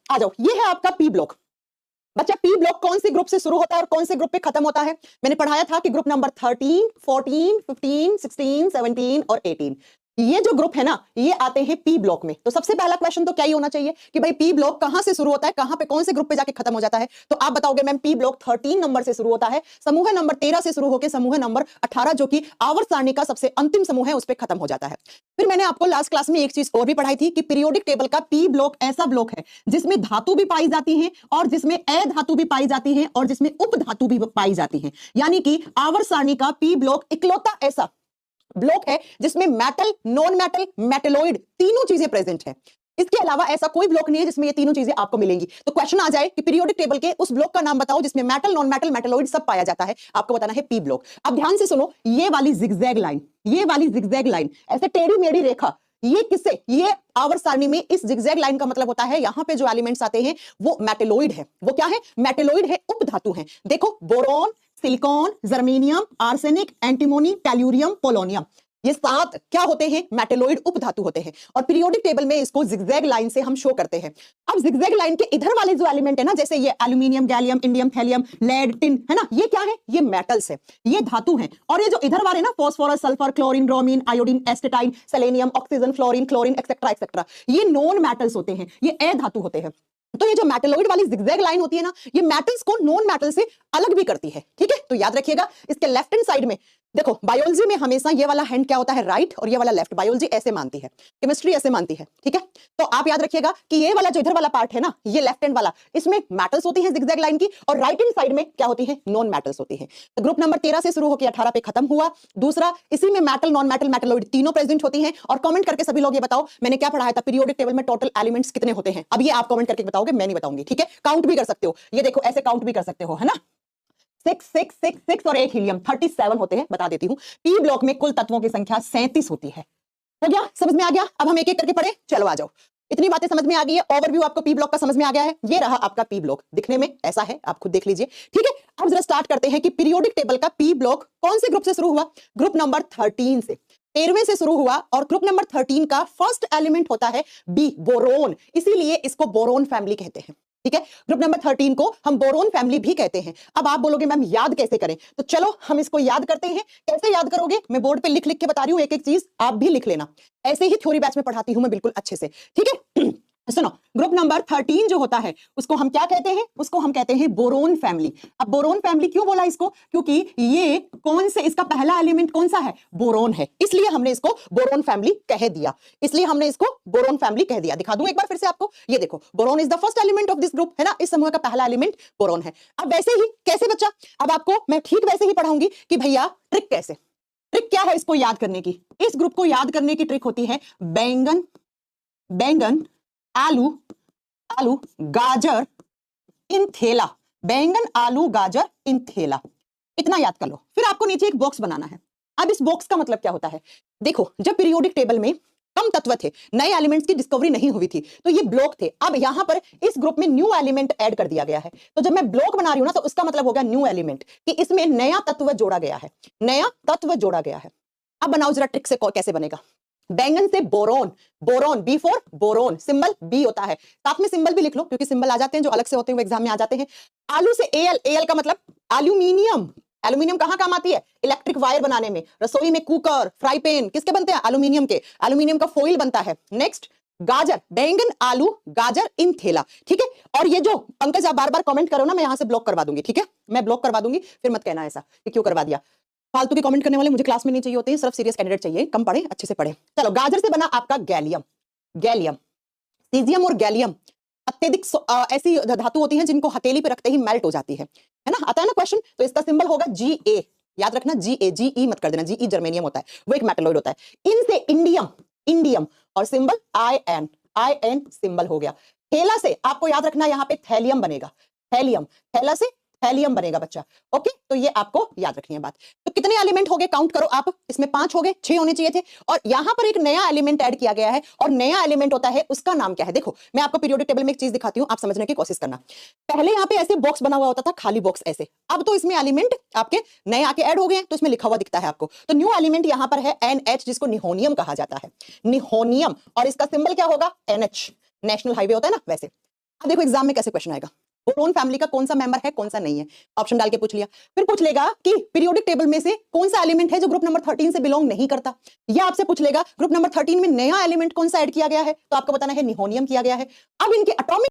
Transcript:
आ जाओ, ये है आपका पी ब्लॉक। बच्चा पी ब्लॉक कौन से ग्रुप से शुरू होता है और कौन से ग्रुप पे खत्म होता है? मैंने पढ़ाया था कि ग्रुप नंबर 13, 14, 15, 16, 17 और 18, ये जो ग्रुप है ना, ये आते हैं पी ब्लॉक में। तो सबसे पहला क्वेश्चन तो क्या ही होना चाहिए कि भाई पी ब्लॉक कहां से शुरू होता है, कहां पे कौन से ग्रुप पे जाके खत्म हो जाता है? तो आप बताओगे मैम पी ब्लॉक 13 नंबर से शुरू होता है, समूह नंबर 13 से शुरू होकर समूह नंबर 18 जो कि आवर्त सारणी का सबसे अंतिम समूह है उस पर खत्म हो जाता है। फिर मैंने आपको लास्ट क्लास में एक चीज और भी पढ़ाई थी कि पीरियोडिक टेबल का पी ब्लॉक ऐसा ब्लॉक है जिसमें धातु भी पाई जाती है और जिसमें अधातु भी पाई जाती है और जिसमें उपधातु भी पाई जाती है। यानी कि आवर्त सारणी का पी ब्लॉक इकलौता ऐसा ब्लॉक है जिसमें मेटल, नॉन मेटल, मेटेलॉइड तीनों चीजें प्रेजेंट है। इसके अलावा ऐसा कोई ब्लॉक नहीं है जिसमें ये तीनों चीजें आपको मिलेंगी। तो क्वेश्चन आ जाए कि पीरियोडिक टेबल के उस ब्लॉक का नाम बताओ जिसमें मेटल, नॉन मेटल, मेटेलॉइड सब पाया जाता है, आपको बताना है पी ब्लॉक। अब ध्यान से सुनो, ये वाली जिगजैग लाइन, ये वाली जिगजैग लाइन, ऐसे टेढ़ी मेढ़ी रेखा, ये किससे, ये आवर्त सारणी में इस जिगजैग लाइन का मतलब होता है यहां पे जो एलिमेंट्स आते हैं वो मेटेलॉइड है। वो क्या है? मेटेलॉइड है, उपधातु है। देखो boron, silicon, germanium, arsenic, antimony, tellurium, polonium, ये 7 क्या होते हैं? मेटेलॉइड उपधातु होते हैं। और पीरियोडिक टेबल में इसको जिगजैग लाइन से हम शो करते हैं। अब जिगजैग लाइन के इधर वाले जो एलिमेंट है ना, जैसे ये aluminium, gallium, indium, thallium, lead, tin, है ना, ये क्या है? ये मेटल्स है, ये धातु है। और ये जो इधर वाले ना phosphorus, sulphur, chlorine, bromine, iodine, astatine, selenium, oxygen, fluorine, chlorine etcetera etcetera, ये नॉन मेटल्स होते हैं, ये अधातु होते हैं। तो ये जो मेटेलॉइड वाली जिगजैग लाइन होती है ना, ये मेटल्स को नॉन मेटल से अलग भी करती है। ठीक है, तो याद रखिएगा इसके लेफ्ट हैंड साइड में देखो, बायोलॉजी में हमेशा ये वाला हैंड क्या होता है? राइट, और ये वाला लेफ्ट। बायोलॉजी ऐसे मानती है, केमिस्ट्री ऐसे मानती है। ठीक है, तो आप याद रखिएगा कि ये वाला जो इधर वाला पार्ट है ना, ये लेफ्ट हैंड वाला, इसमें मेटल्स होती हैं जिगजैग लाइन की, और राइट हैंड साइड में क्या होती है? नॉन मेटल्स होती है। तो ग्रुप नंबर 13 से शुरू होकर 18 पे खत्म हुआ। दूसरा, इसी में मेटल, नॉन मेटल, मेटेलॉइड तीनों प्रेजेंट होती हैं। और कमेंट करके सभी लोग ये बताओ मैंने क्या पढ़ाया था, पीरियोडिक टेबल में टोटल एलिमेंट्स कितने होते हैं? अब ये आप कमेंट करके बताओगे, मैं नहीं बताऊंगी। ठीक है, काउंट भी कर सकते हो, ये देखो ऐसे काउंट भी कर सकते हो, है ना। 6 6 6 6 और 8 हीलियम 37 होते हैं, बता देती हूं। पी ब्लॉक में कुल तत्वों की संख्या 37 होती है। हो गया, समझ में आ गया? अब हम एक एक करके पढ़े, चलो आ जाओ। इतनी बातें समझ में आ गई है, ओवरव्यू आपको पी ब्लॉक का समझ में आ गया है। ये रहा आपका पी ब्लॉक, दिखने में ऐसा है, आप खुद देख लीजिए। ठीक है, अब जरा स्टार्ट करते हैं कि पीरियोडिक टेबल का पी ब्लॉक कौन से ग्रुप से शुरू हुआ? ग्रुप नंबर 13 से, 13वें से शुरू हुआ। और ग्रुप नंबर 13 का फर्स्ट एलिमेंट होता है बी, बोरोन, इसीलिए इसको बोरोन फैमिली कहते हैं। ठीक है, ग्रुप नंबर 13 को हम बोरोन फैमिली भी कहते हैं। अब आप बोलोगे मैम याद कैसे करें? तो चलो हम इसको याद करते हैं। कैसे याद करोगे? मैं बोर्ड पे लिख लिख के बता रही हूं, एक एक चीज आप भी लिख लेना। ऐसे ही थ्योरी बैच में पढ़ाती हूं मैं बिल्कुल अच्छे से। ठीक है सुनो, ग्रुप नंबर 13 जो होता है उसको हम क्या कहते हैं? उसको हम कहते हैं बोरोन फैमिली। अब बोरोन फैमिली क्यों बोला इसको? क्योंकि ये कौन से, इसका पहला एलिमेंट कौन सा है? बोरोन है, इसलिए हमने इसको बोरोन फैमिली कह दिया। इसलिए हमने इसको बोरोन फैमिली कह दिया। दिखा दूं एक बार फिर से आपको, ये देखो, boron is the first element of this group, है ना, इस समूह का पहला एलिमेंट बोरोन है। अब वैसे ही कैसे बच्चा? अब आपको मैं ठीक वैसे ही पढ़ाऊंगी कि भैया ट्रिक कैसे, ट्रिक क्या है इसको याद करने की? इस ग्रुप को याद करने की ट्रिक होती है बैंगन, बैंगन, आलू, आलू, गाजर, इन थेला। बैंगन, आलू, गाजर, इन थेला, इतना याद कर लो। फिर आपको नीचे एक बॉक्स बनाना है। अब इस बॉक्स का मतलब क्या होता है? देखो, जब पीरियोडिक टेबल में कम तत्व थे, नए एलिमेंट्स की डिस्कवरी नहीं हुई थी, तो ये ब्लॉक थे। अब यहां पर इस ग्रुप में न्यू एलिमेंट ऐड कर दिया गया है। तो जब मैं ब्लॉक बना रही हूं ना, तो उसका मतलब हो गया न्यू एलिमेंट, कि इसमें नया तत्व जोड़ा गया है, नया तत्व जोड़ा गया है। अब बनाओ जरा ट्रिक से कैसे बनेगा। बैंगन से boron, boron, B for boron, symbol B होता है। साथ में सिंबल भी लिख लो क्योंकि सिंबल आ जाते हैं जो अलग से होते हैं वो एग्जाम में आ जाते हैं। आलू से एल, एल का मतलब एल्यूमिनियम। एल्यूमिनियम कहां काम आती है? इलेक्ट्रिक वायर बनाने में, रसोई में कुकर, फ्राई पैन किसके बनते हैं? एल्यूमिनियम के। एल्यूमिनियम का फॉइल बनता है। नेक्स्ट, गाजर, बैंगन, आलू, गाजर, इन थेला। ठीक है, और ये जो पंकज आप बार बार कमेंट करो ना, मैं यहां से ब्लॉक करवा दूंगी। ठीक है, मैं ब्लॉक करवा दूंगी, फिर मत कहना ऐसा कि क्यों करवा दिया। फालतू के कमेंट करने वाले मुझे क्लास में नहीं चाहिए होते हैं, सिर्फ सीरियस कैंडिडेट चाहिए, कम पढ़े, अच्छे से पढ़े। चलो, गाजर से बना आपका गैलियम, गैलियम, सीजियम और गैलियम अत्यधिक ऐसी धातु होती हैं जिनको हथेली पे रखते ही मेल्ट हो जाती है ना, आता है ना क्वेश्चन। तो इसका सिंबल होगा Ga, याद रखना, Ga, Ge मत कर देना, Ge जर्मेनियम होता है, वो एक मेटलॉइड होता है। इनसे इंडियम, इंडियम, और सिंबल In, In सिंबल हो गया। थैला से आपको याद रखना यहाँ पे थैलियम बनेगा, थैलियम, थैला से थैलियम बनेगा बच्चा। ओके, तो ये आपको याद रखनी है बात। तो कितने एलिमेंट हो गए? काउंट करो आप, इसमें 5 हो गए, 6 होने चाहिए थे। और यहां पर एक नया एलिमेंट ऐड किया गया है, और नया एलिमेंट होता है, उसका नाम क्या है? देखो, मैं आपको पीरियोडिक टेबल में एक चीज दिखाती हूं, आप समझने की कोशिश करना। पहले यहाँ पे ऐसे बॉक्स बना हुआ होता था, खाली बॉक्स ऐसे। अब तो इसमें एलिमेंट आपके नए आके ऐड हो गए हैं, तो इसमें लिखा हुआ दिखता है आपको। तो न्यू एलिमेंट यहां पर है NH, जिसको निहोनियम कहा जाता है, निहोनियम। और इसका सिंबल क्या होगा? NH, नेशनल हाईवे होता है ना वैसे। अब देखो एग्जाम में कैसे क्वेश्चन आएगा, बोरोन फैमिली का कौन सा मेंबर है कौन सा नहीं है, ऑप्शन डाल के पूछ लिया। फिर पूछ लेगा कि पीरियोडिक टेबल में से कौन सा एलिमेंट है जो ग्रुप नंबर 13 से बिलोंग नहीं करता, या आपसे पूछ लेगा ग्रुप नंबर 13 में नया एलिमेंट कौन सा ऐड किया गया है, तो आपको बताना है निहोनियम किया गया है। अब इनके एटॉमिक